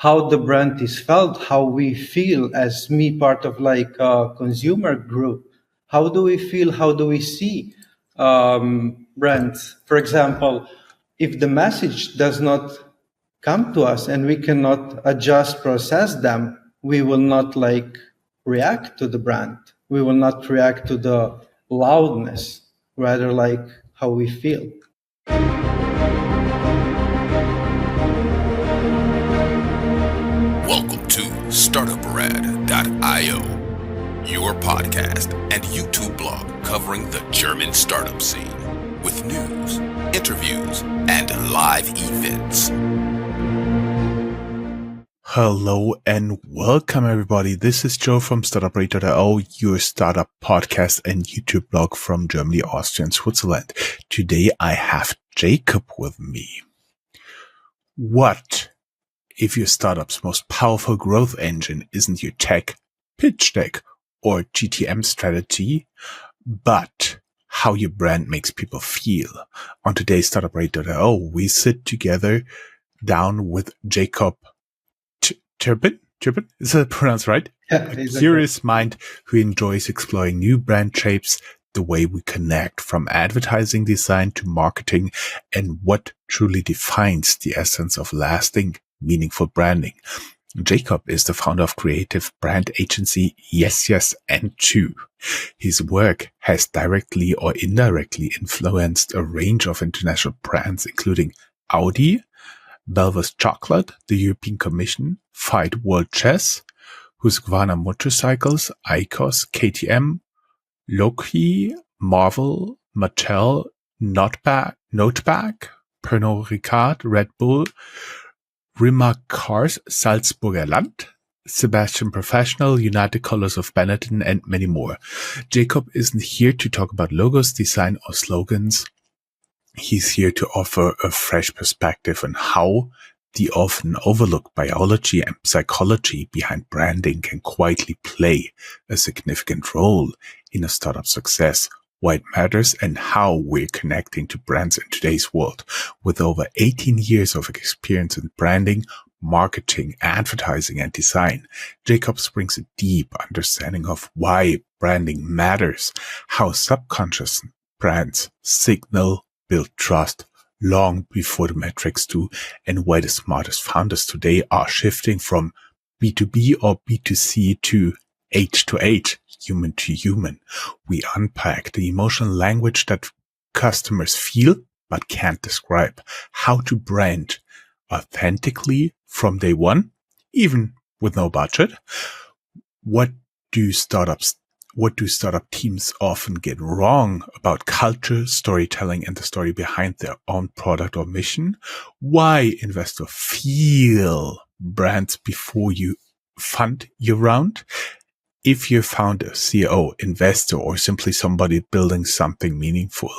how the brand is felt, how we feel as me part of like a consumer group. How do we feel? How do we see brands? For example, if the message does not come to us and we cannot adjust, process them, we will not like react to the brand. We will not react to the loudness, rather like how we feel. Welcome to Startuprad.io, your podcast and YouTube blog covering the German startup scene with news, interviews, and live events. Hello and welcome everybody. This is Joe from Startupradio, your startup podcast and YouTube blog from Germany, Austria, and Switzerland. Today I have Jakob with me. What if your startup's most powerful growth engine isn't your tech, pitch deck, or GTM strategy, but how your brand makes people feel? On today's Startupradio, we sit together down with Jakob Trpin? Is that pronounced right? Yeah, a curious mind who enjoys exploring new brand shapes, the way we connect from advertising design to marketing, and what truly defines the essence of lasting, meaningful branding. Jakob is the founder of creative brand agency Yes and Two. His work has directly or indirectly influenced a range of international brands, including Audi, Belvas Chocolate, the European Commission, Fight World Chess, Husqvarna Motorcycles, ICOS, KTM, Loki, Marvel, Mattel, Noteback, Pernod Ricard, Red Bull, Rimac Cars, Salzburger Land, Sebastian Professional, United Colors of Benetton, and many more. Jakob isn't here to talk about logos, design, or slogans. He's here to offer a fresh perspective on how the often overlooked biology and psychology behind branding can quietly play a significant role in a startup success, why it matters, and how we're connecting to brands in today's world. With over 18 years of experience in branding, marketing, advertising, and design, Jakob brings a deep understanding of why branding matters, how subconscious brands signal, build trust long before the metrics do, and why the smartest founders today are shifting from B2B or B2C to H to H, human to human. We unpack the emotional language that customers feel but can't describe, how to brand authentically from day one, even with no budget. What do startup teams often get wrong about culture, storytelling, and the story behind their own product or mission? Why investors feel brands before you fund your round? If you're founder, CEO, investor, or simply somebody building something meaningful,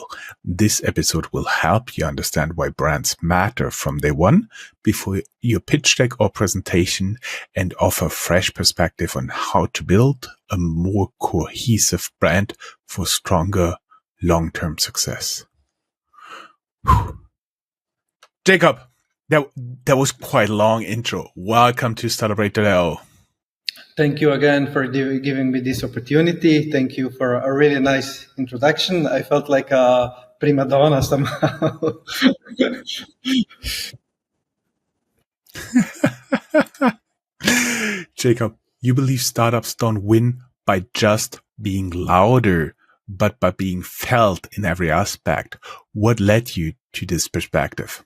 this episode will help you understand why brands matter from day one before your pitch deck or presentation, and offer fresh perspective on how to build a more cohesive brand for stronger long-term success. Whew. Jakob, that was quite a long intro. Welcome to Startupradio. Thank you again for giving me this opportunity. Thank you for a really nice introduction. I felt like a prima donna somehow. Jakob, you believe startups don't win by just being louder, but by being felt in every aspect. What led you to this perspective?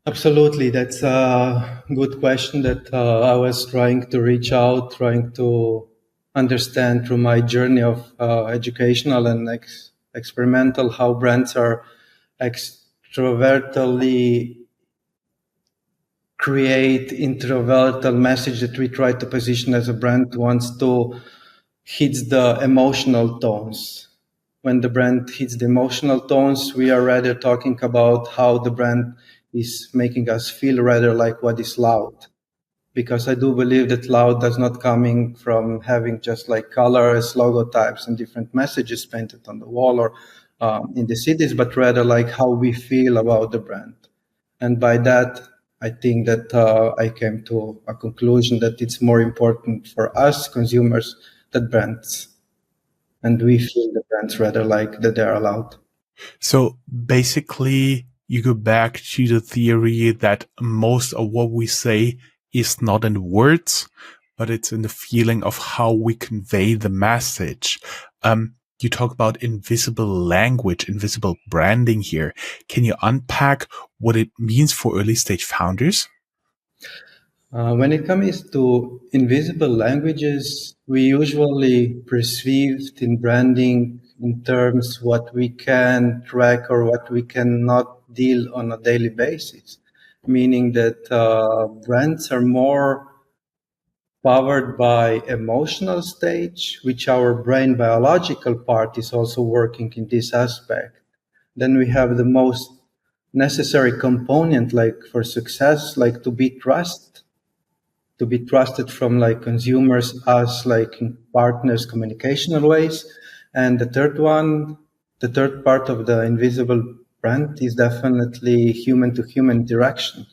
Absolutely. That's a good question that I was trying to reach out, trying to understand through my journey of educational and experimental, how brands are extrovertly create introverted message that we try to position as a brand wants to hit the emotional tones. When the brand hits the emotional tones, we are rather talking about how the brand is making us feel, rather like what is loud. Because I do believe that loud does not coming from having just like colors, logotypes, and different messages painted on the wall or in the cities, but rather like how we feel about the brand. And by that, I think that I came to a conclusion that it's more important for us consumers than brands. And we feel the brands rather like that they're allowed. So basically, you go back to the theory that most of what we say is not in words, but it's in the feeling of how we convey the message. You talk about invisible language, invisible branding here. Can you unpack what it means for early stage founders? When it comes to invisible languages, we usually perceived in branding in terms what we can track or what we cannot deal on a daily basis, meaning that brands are more powered by emotional stage, which our brain biological part is also working in this aspect. Then we have the most necessary component like for success, like to be trusted from like consumers, us like partners, communicational ways. And the third part of the invisible brand is definitely human to human interaction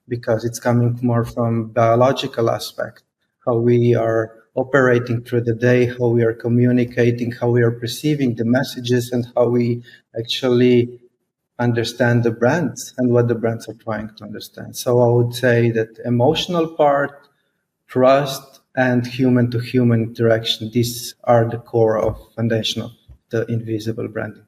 because it's coming more from biological aspect, how we are operating through the day, how we are communicating, how we are perceiving the messages, and how we actually understand the brands and what the brands are trying to understand. So I would say that emotional part, trust, and human to human interaction, these are the core of foundation of the invisible branding.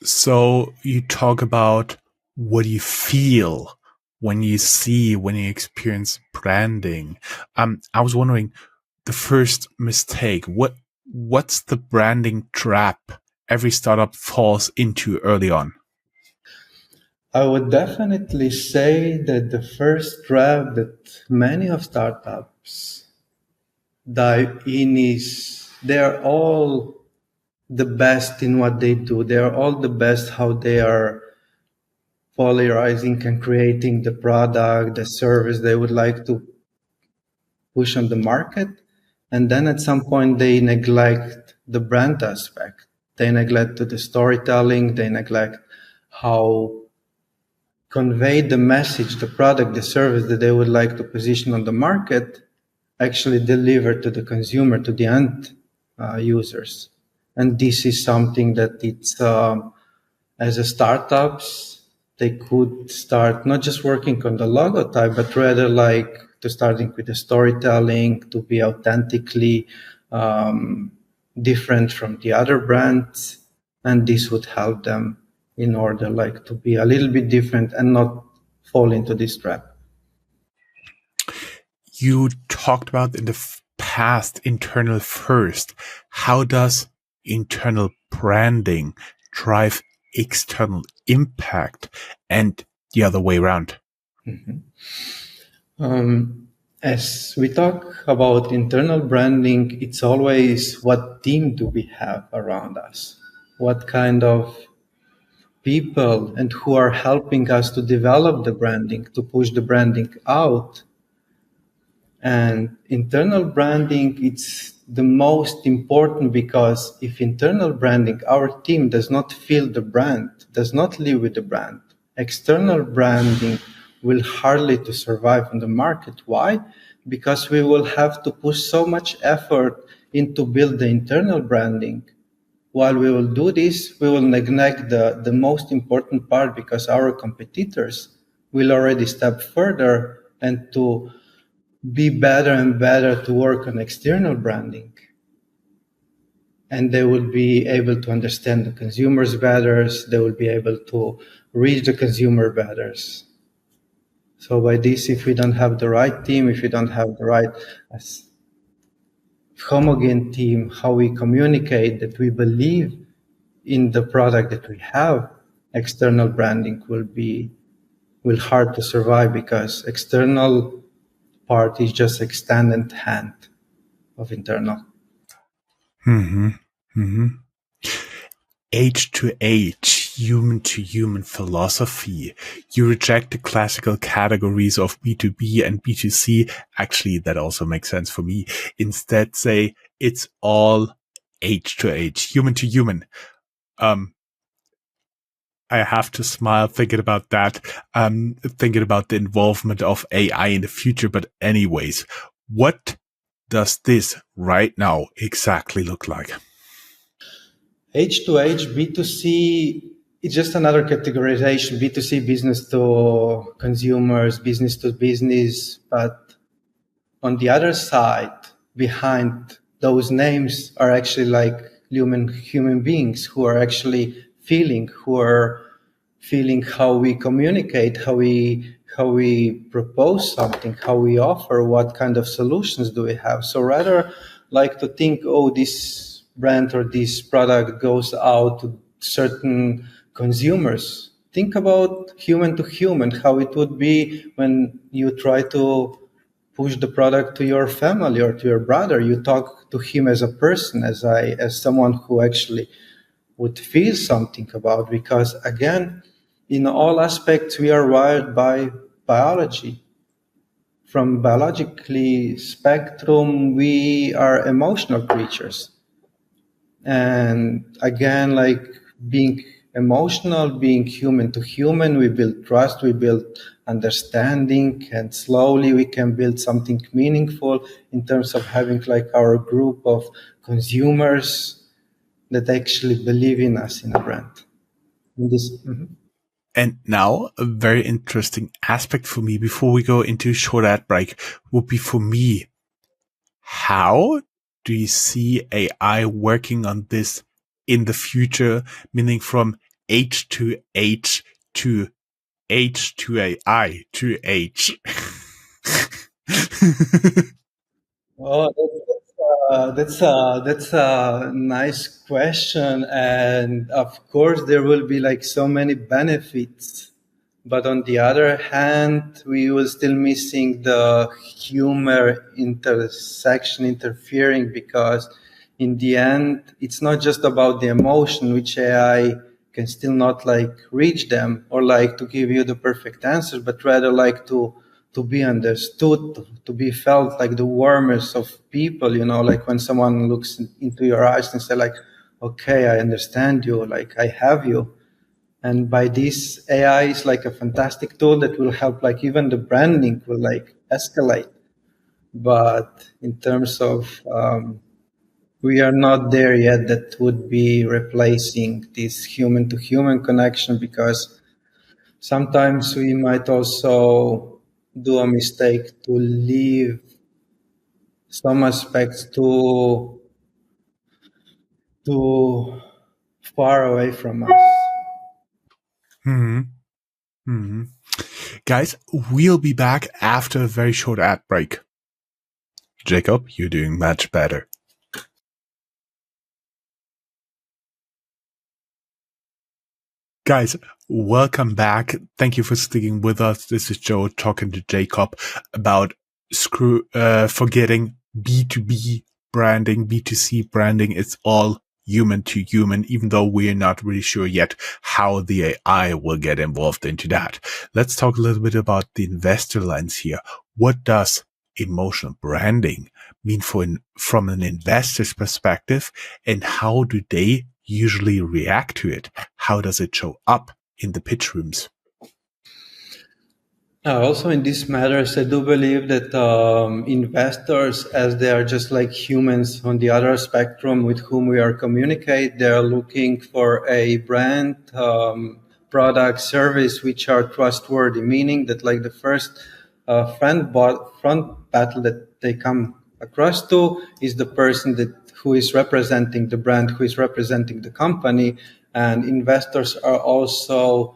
So you talk about what you feel when you see, when you experience branding. I was wondering the first mistake. What's the branding trap every startup falls into early on? I would definitely say that the first trap that many of startups dive in is they're all the best in what they do. They're all the best how they are polarizing and creating the product, the service they would like to push on the market. And then at some point they neglect the brand aspect. They neglect the storytelling. They neglect how convey the message, the product, the service that they would like to position on the market, actually deliver to the consumer, to the end users. And this is something that it's as a startups, they could start not just working on the logo type, but rather like to starting with the storytelling, to be authentically different from the other brands. And this would help them in order like to be a little bit different and not fall into this trap. You talked about in the past internal first. How does internal branding drive external impact and the other way around? As we talk about internal branding, it's always what team do we have around us? What kind of people and who are helping us to develop the branding, to push the branding out? And internal branding, it's the most important because if internal branding, our team does not feel the brand, does not live with the brand, external branding will hardly to survive on the market. Why? Because we will have to push so much effort into build the internal branding. While we will do this, we will neglect the most important part because our competitors will already step further and to be better and better to work on external branding. And they will be able to understand the consumers better. They will be able to reach the consumer better. So by this, if we don't have the right team, if we don't have the right homogeneous team, how we communicate that we believe in the product that we have, external branding will hard to survive because external part is just extended hand of internal. Age to age, human to human philosophy. You reject the classical categories of B2B and B2C. Actually, that also makes sense for me. Instead, say it's all age to age, human to human. I have to smile thinking about that, thinking about the involvement of AI in the future. But anyways, what does this right now exactly look like? H2H, B2C, it's just another categorization. B2C, business to consumers, business to business. But on the other side, behind those names are actually like human beings who are actually who are feeling how we communicate, how we propose something, how we offer, what kind of solutions do we have. So rather like to think, oh, this brand or this product goes out to certain consumers. Think about human to human, how it would be when you try to push the product to your family or to your brother. You talk to him as a person, as someone who actually would feel something about, because again, in all aspects we are wired by biology. From biologically spectrum, we are emotional creatures. And again, like being emotional, being human to human, we build trust, we build understanding, and slowly we can build something meaningful in terms of having like our group of consumers that actually believe in us in a brand. In this, And now a very interesting aspect for me before we go into a short ad break would be for me, how do you see AI working on this in the future, meaning from H to H to H to AI to H? oh, that's a nice question, and of course there will be like so many benefits. But on the other hand, we will still missing the humor intersection interfering, because in the end, it's not just about the emotion, which AI can still not like reach them or like to give you the perfect answer, but rather like to be understood, to be felt, like the warmest of people, like when someone looks into your eyes and say like, okay, I understand you, like I have you. And by this, AI is like a fantastic tool that will help, like even the branding will like escalate. But in terms of, we are not there yet that would be replacing this human to human connection, because sometimes we might also do a mistake to leave some aspects too far away from us. Hmm. Hmm. Guys, we'll be back after a very short ad break. Jacob, you're doing much better. Guys, welcome back. Thank you for sticking with us. This is Joe talking to Jacob about forgetting B2B branding, B2C branding. It's all human to human, even though we're not really sure yet how the AI will get involved into that. Let's talk a little bit about the investor lens here. What does emotional branding mean from an investor's perspective, and how do they usually react to it? How does it show up in the pitch rooms? Also, in these matters, I do believe that investors, as they are just like humans on the other spectrum with whom we are communicate, they are looking for a brand, product, service which are trustworthy. Meaning that like the first front battle that they come across to is the person who is representing the brand, who is representing the company, and investors are also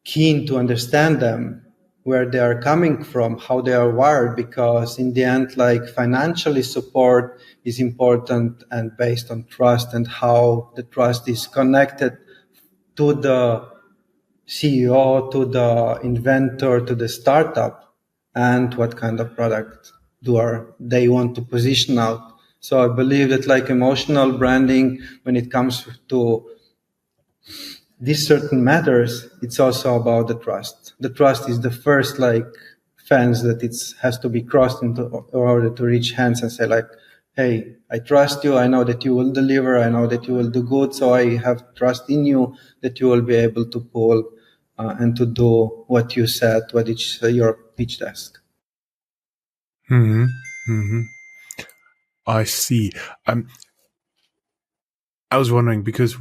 keen to understand them, where they are coming from, how they are wired, because in the end, like financially support is important and based on trust, and how the trust is connected to the CEO, to the inventor, to the startup, and what kind of product they want to position out. So I believe that like emotional branding, when it comes to these certain matters, it's also about the trust. The trust is the first like fence that it has to be crossed in order to reach hands and say like, hey, I trust you. I know that you will deliver. I know that you will do good. So I have trust in you that you will be able to pull and to do what you said, what is your pitch desk. Hmm. Hmm. I see. I was wondering because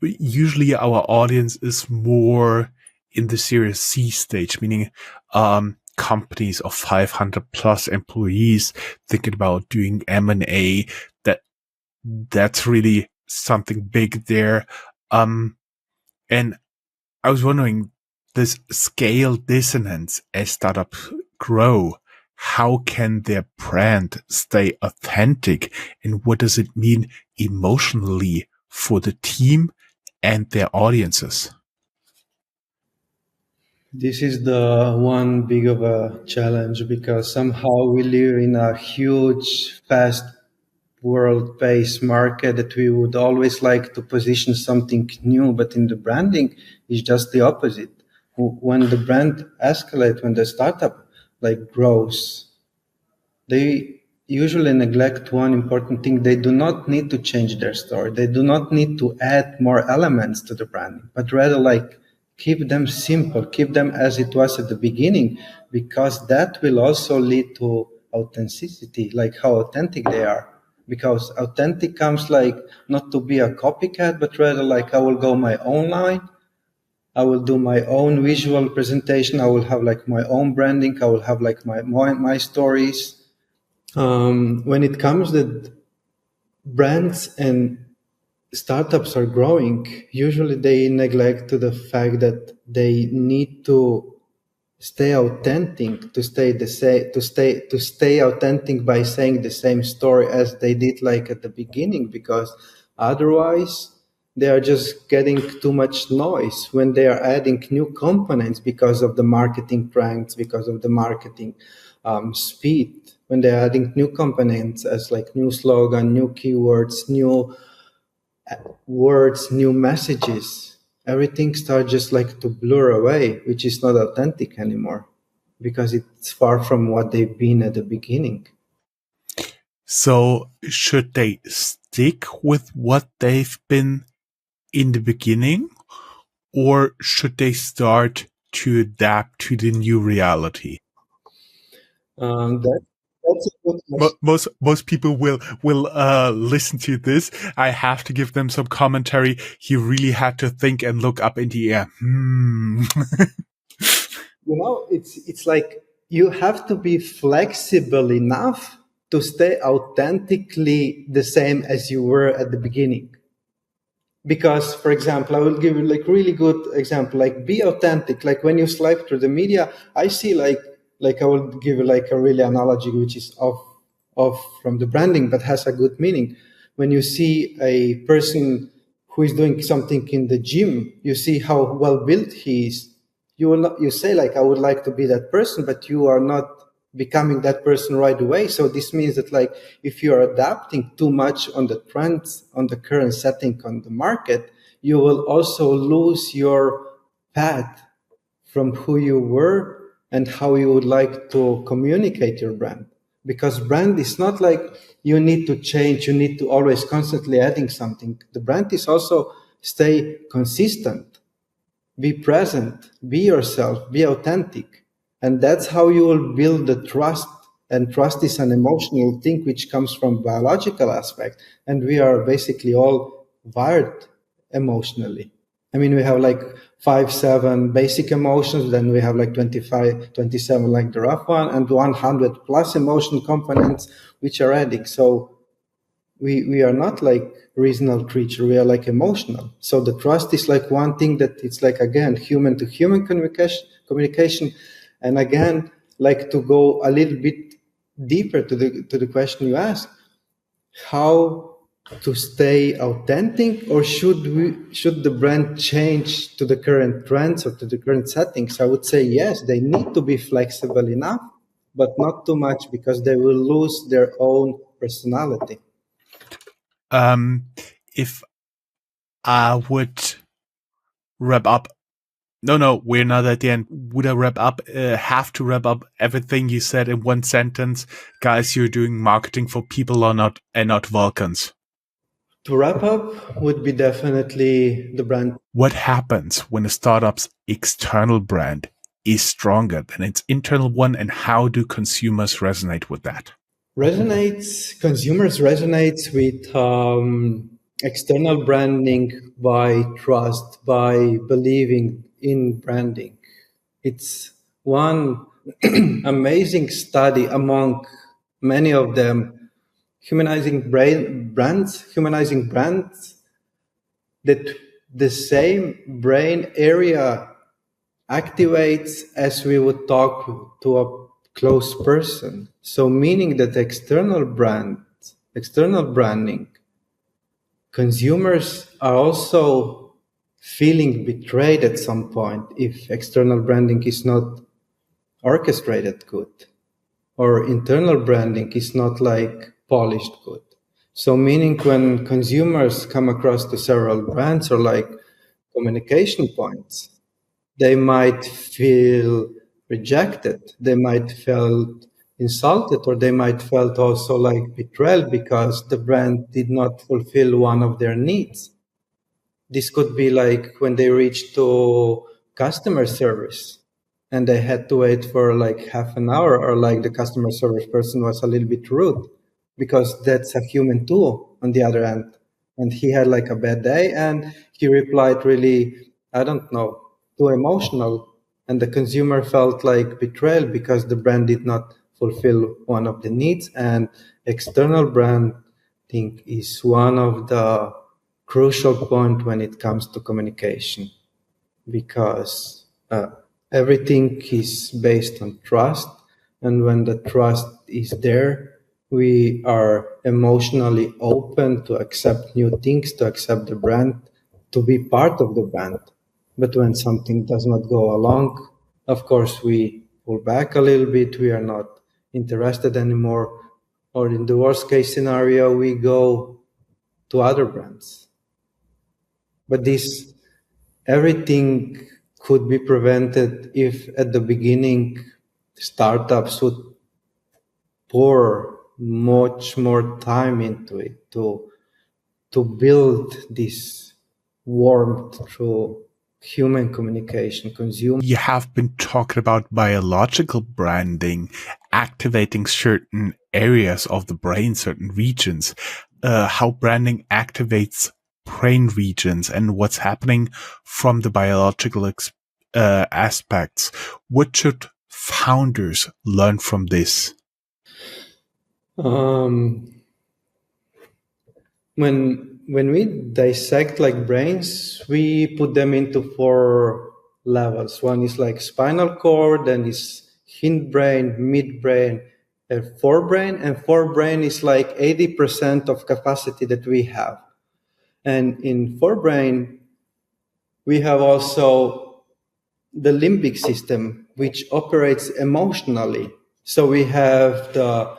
usually our audience is more in the Series C stage, meaning companies of 500 plus employees thinking about doing M&A. That's really something big there. And I was wondering, this scale dissonance as startups grow, how can their brand stay authentic? And what does it mean emotionally for the team and their audiences? This is the one big of a challenge because somehow we live in a huge, fast world-paced market that we would always like to position something new, but in the branding, it's just the opposite. When the brand escalates, when the startup like grows, they usually neglect one important thing. They do not need to change their story. They do not need to add more elements to the branding, but rather like keep them simple, keep them as it was at the beginning, because that will also lead to authenticity, like how authentic they are. Because authentic comes like not to be a copycat, but rather like I will go my own line. I will do my own visual presentation. I will have like my own branding. I will have like my stories. When it comes that brands and startups are growing, usually they neglect to the fact that they need to stay authentic, to stay authentic by saying the same story as they did like at the beginning, because otherwise they are just getting too much noise when they are adding new components because of the marketing trends, because of the marketing speed. When they're adding new components as like new slogan, new keywords, new words, new messages, everything starts just like to blur away, which is not authentic anymore because it's far from what they've been at the beginning. So should they stick with what they've been in the beginning, or should they start to adapt to the new reality? That, that's a good question. Most people will listen to this. I have to give them some commentary. He really had to think and look up in the air. It's like you have to be flexible enough to stay authentically the same as you were at the beginning. Because, for example, I will give you like really good example, like be authentic. Like when you swipe through the media, I see like I will give you like a really analogy which is off from the branding but has a good meaning. When you see a person who is doing something in the gym, you see how well built he is. You will not, you say like I would like to be that person, but you are not becoming that person right away. So this means that like if you are adapting too much on the trends on the current setting on the market, you will also lose your path from who you were and how you would like to communicate your brand. Because brand is not like you need to change, you need to always constantly adding something. The brand is also stay consistent, be present, be yourself, be authentic. And that's how you will build the trust. And trust is an emotional thing which comes from biological aspect. And we are basically all wired emotionally. I mean, we have like 5, 7 basic emotions, then we have like 25, 27 like the rough one, and 100 plus emotion components which are adding. So we are not like reasonable creature, we are like emotional. So the trust is like one thing that it's like again human to human communication. And again, like to go a little bit deeper to the question you asked, how to stay authentic, or should the brand change to the current trends or to the current settings? I would say yes, they need to be flexible enough, but not too much because they will lose their own personality. If I would wrap up No, we're not at the end. Would I have to wrap up everything you said in one sentence? Guys, you're doing marketing for people or not, and not Vulcans. To wrap up would be definitely the brand. What happens when a startup's external brand is stronger than its internal one, and how do consumers resonate with that? Consumers resonates with external branding by trust, by believing in branding. It's one amazing study among many of them, humanizing brands, that the same brain area activates as we would talk to a close person. So meaning that external branding, consumers are also feeling betrayed at some point if external branding is not orchestrated good, or internal branding is not like polished good. So meaning when consumers come across to several brands or like communication points, they might feel rejected, they might feel insulted, or they might felt also like betrayal because the brand did not fulfill one of their needs. This could be like when they reached to customer service and they had to wait for like half an hour, or like the customer service person was a little bit rude, because that's a human tool on the other end. And he had like a bad day and he replied really, I don't know, too emotional. And the consumer felt like betrayal because the brand did not fulfill one of the needs. And external branding is one of the crucial point when it comes to communication, because everything is based on trust. And when the trust is there, we are emotionally open to accept new things, to accept the brand, to be part of the brand. But when something does not go along, of course, we pull back a little bit. We are not interested anymore. Or in the worst case scenario, we go to other brands. But everything could be prevented if at the beginning startups would pour much more time into it to build this warmth through human communication, consumer. You have been talking about biological branding, activating certain areas of the brain, certain regions, how branding activates brain regions and what's happening from the biological aspects. What should founders learn from this? When we dissect like brains, we put them into 4 levels. One is like spinal cord, then is hindbrain, midbrain, and forebrain. And forebrain is like 80% of capacity that we have. And in forebrain, we have also the limbic system, which operates emotionally. So we have the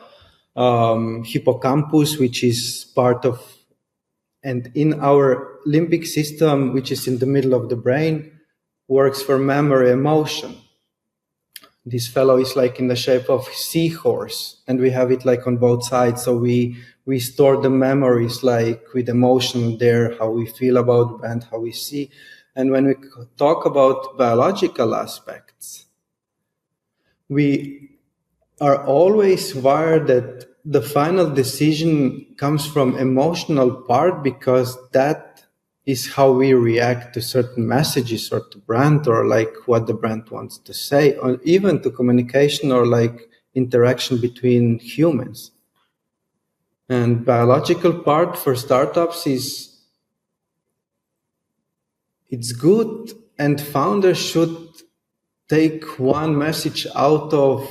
hippocampus, which is part of, and in our limbic system, which is in the middle of the brain, works for memory, emotion. This fellow is like in the shape of seahorse, and we have it like on both sides. So we store the memories like with emotion there, how we feel about the brand, how we see. And when we talk about biological aspects, we are always wired that the final decision comes from emotional part, because that is how we react to certain messages or to brand, or like what the brand wants to say, or even to communication or like interaction between humans. And biological part for startups is, it's good, and founders should take one message out of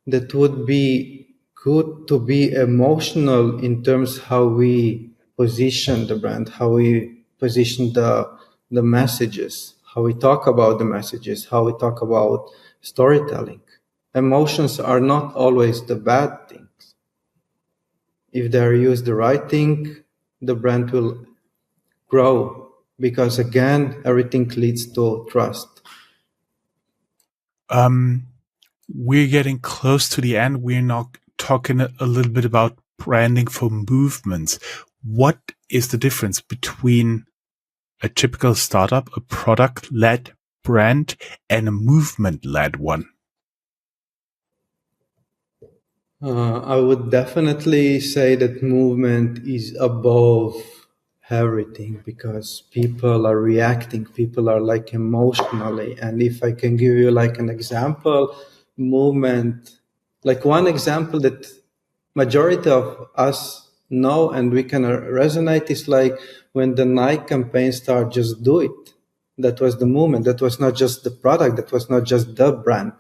that would be good, to be emotional in terms how we position the brand, how we position the messages, how we talk about the messages, how we talk about storytelling. Emotions are not always the bad things. If they are used the right thing, the brand will grow because again, everything leads to trust. We're getting close to the end. We're now talking a little bit about branding for movements. What is the difference between a typical startup, a product-led brand, and a movement-led one? I would definitely say that movement is above everything because people are reacting, people are like emotionally. And if I can give you like an example, movement, like one example that majority of us know and we can resonate is like when the Nike campaign started, just do it. That was the movement. That was not just the product. That was not just the brand.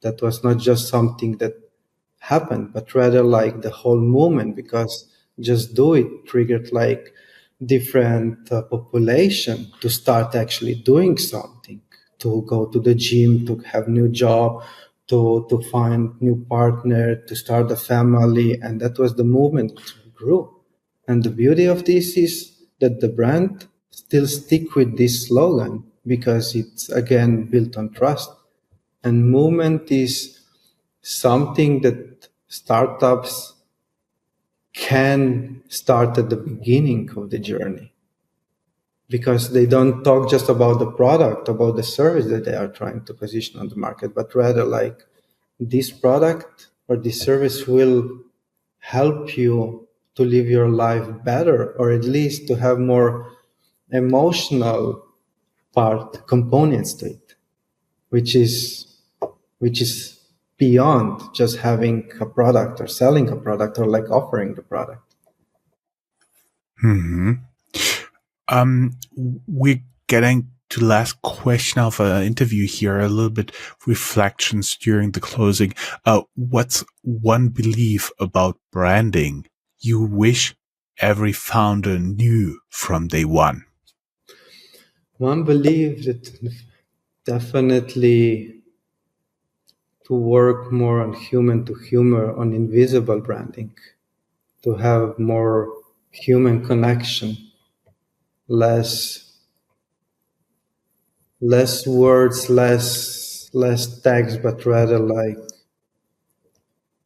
That was not just something that happened, but rather like the whole movement, because just do it triggered like different population to start actually doing something, to go to the gym, to have new job, to find new partner, to start a family. And that was the movement grew. And the beauty of this is that the brand still stick with this slogan because it's again built on trust. And movement is something that startups can start at the beginning of the journey because they don't talk just about the product, about the service that they are trying to position on the market, but rather like this product or this service will help you to live your life better, or at least to have more emotional part components to it, which is beyond just having a product or selling a product or like offering the product. We're getting to the last question of an interview here, a little bit reflections during the closing. What's one belief about branding you wish every founder knew from day one? One belief that definitely to work more on human to humor, on invisible branding, to have more human connection, less words, less text, but rather like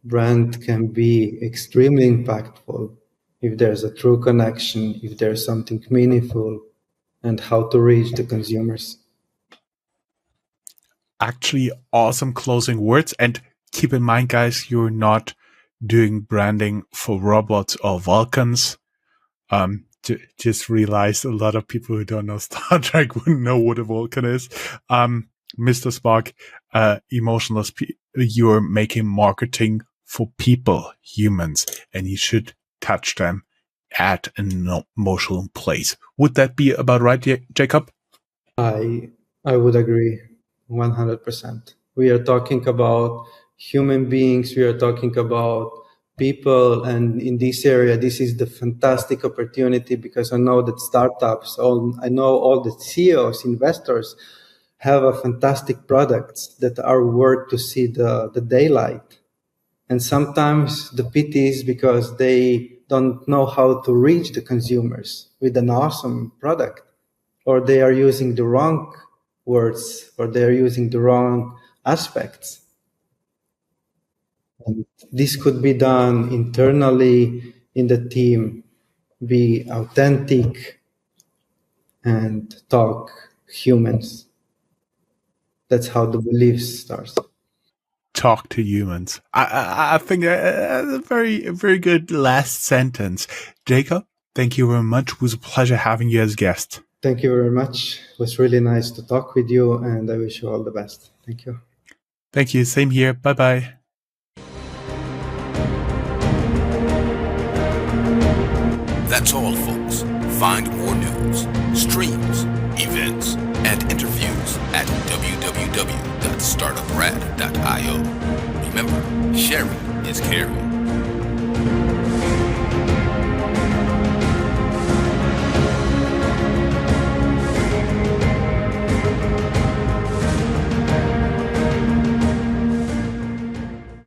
brand can be extremely impactful if there's a true connection, if there's something meaningful, and how to reach the consumers. Actually, awesome closing words. And keep in mind, guys, you're not doing branding for robots or Vulcans. Just realized a lot of people who don't know Star Trek wouldn't know what a Vulcan is. Mr. Spock, emotionless, you're making marketing for people, humans, and you should touch them at an emotional place. Would that be about right, Jakob? I would agree 100%. We are talking about human beings, we are talking about people, and in this area, this is the fantastic opportunity because I know that startups, I know all the CEOs, investors have a fantastic products that are worth to see the daylight. And sometimes the pity is because they don't know how to reach the consumers with an awesome product, or they are using the wrong words, or they are using the wrong aspects. And this could be done internally in the team, be authentic and talk humans. That's how the belief starts. Talk to humans. I think a very good last sentence. Jakob, thank you very much. It was a pleasure having you as guest. Thank you very much. It was really nice to talk with you, and I wish you all the best. Thank you. Thank you. Same here. Bye-bye. That's all, folks. Find more news, streams, events, and interviews at www.startuprad.io. Remember, sharing is caring.